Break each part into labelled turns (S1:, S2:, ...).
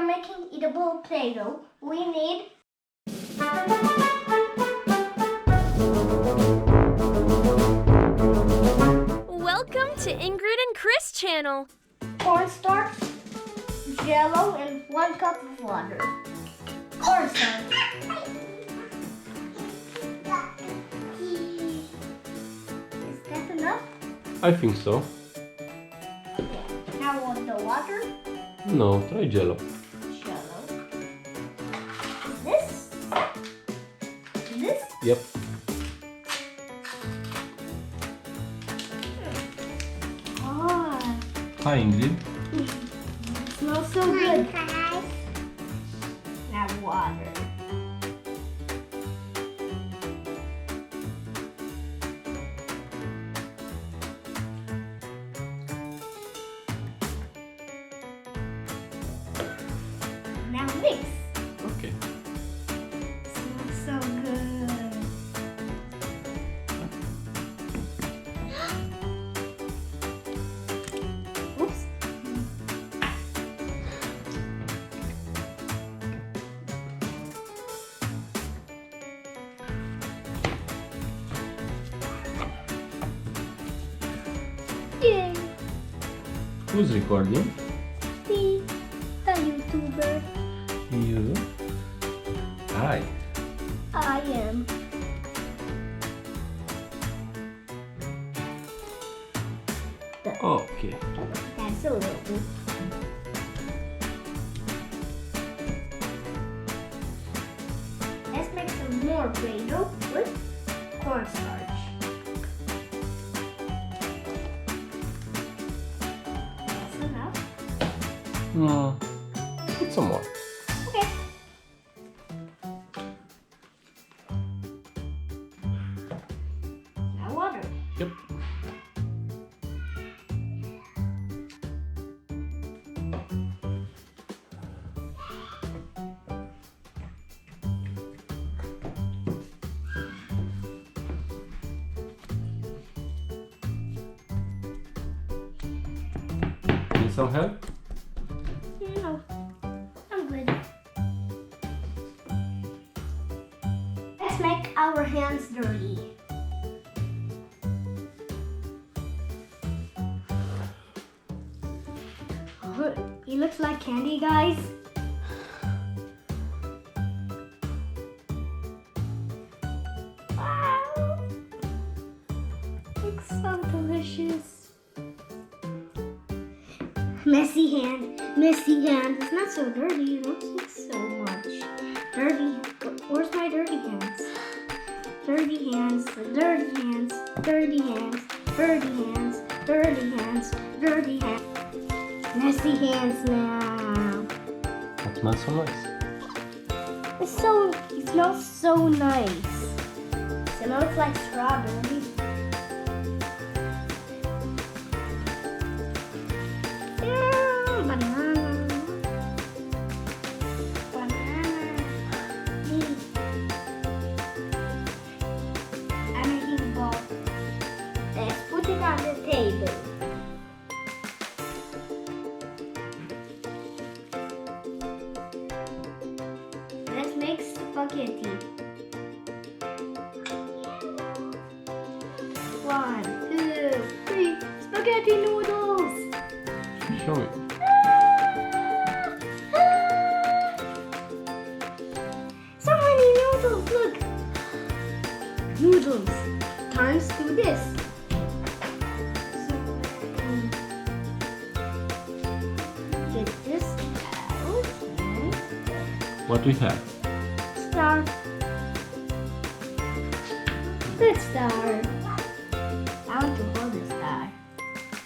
S1: making eatable Play-Doh, we need
S2: Welcome to Ingrid and Chris channel.
S1: cornstarch, jell-o, and 1 cup of water. Cornstarch. Is that enough?
S3: I think so.
S1: Now want the water?
S3: No, try jello.
S1: Jell-o. This? This?
S3: Yep.
S1: Oh,
S3: Hi Ingrid.
S1: smells so good. Now water. Now mix.
S3: Okay.
S1: Smells so good. Oops. Yay!
S3: Who's recording?
S1: See, the YouTuber.
S3: You. Hi.
S1: I am.
S3: Okay.
S1: That's a little bit. Let's make some more Play-Doh with cornstarch. That's enough.
S3: No. Put some more.
S1: Okay. Now water.
S3: Yep. Need some help?
S1: No, I'm good. Let's make our hands dirty. It looks like candy, guys. Wow. Looks so delicious. Messy hand. It's not so dirty. You don't take so much. Dirty. Where's my dirty hands? Dirty hands. Dirty hands. Dirty hands. Dirty hands. Dirty hands. Dirty hands. Messy hands now.
S3: That smells so nice.
S1: It smells so nice. It smells like strawberry. Banana. I'm making a ball. Let's put it on the table. Let's make spaghetti. 1, 2, 3, spaghetti noodles.
S3: Show me.
S1: So many noodles, look. Noodles. Time to do this. Get this out.
S3: What we have?
S1: Star. Good star. I want to hold the star.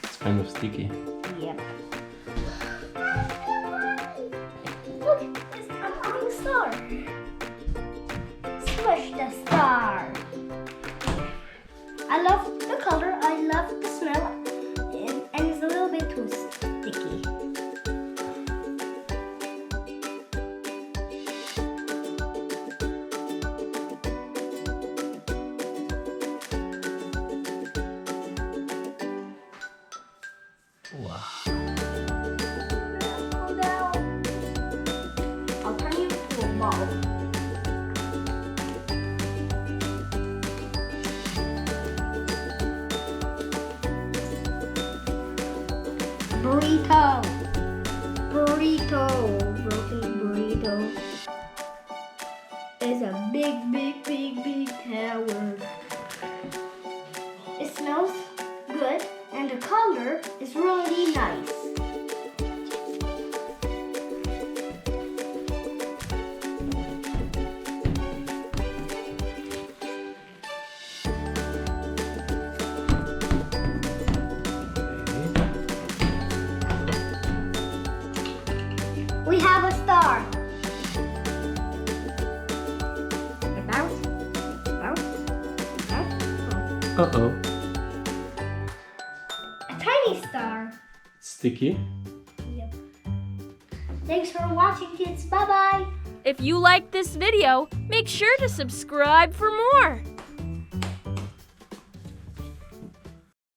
S3: It's kind of sticky.
S1: Yep. Look, I'm on the star. Squish the star. I love the color, I love the smell, and it's a little bit too sticky.
S3: Wow.
S1: Pull down. burrito. Burrito. Broken burrito. Is a big tower. It smells good and the color is really nice. We have a star. Bounce, bounce, bounce.
S3: Uh-oh.
S1: A tiny star.
S3: Sticky.
S1: Yep. Thanks for watching, kids. Bye-bye.
S2: If you liked this video, make sure to subscribe for more.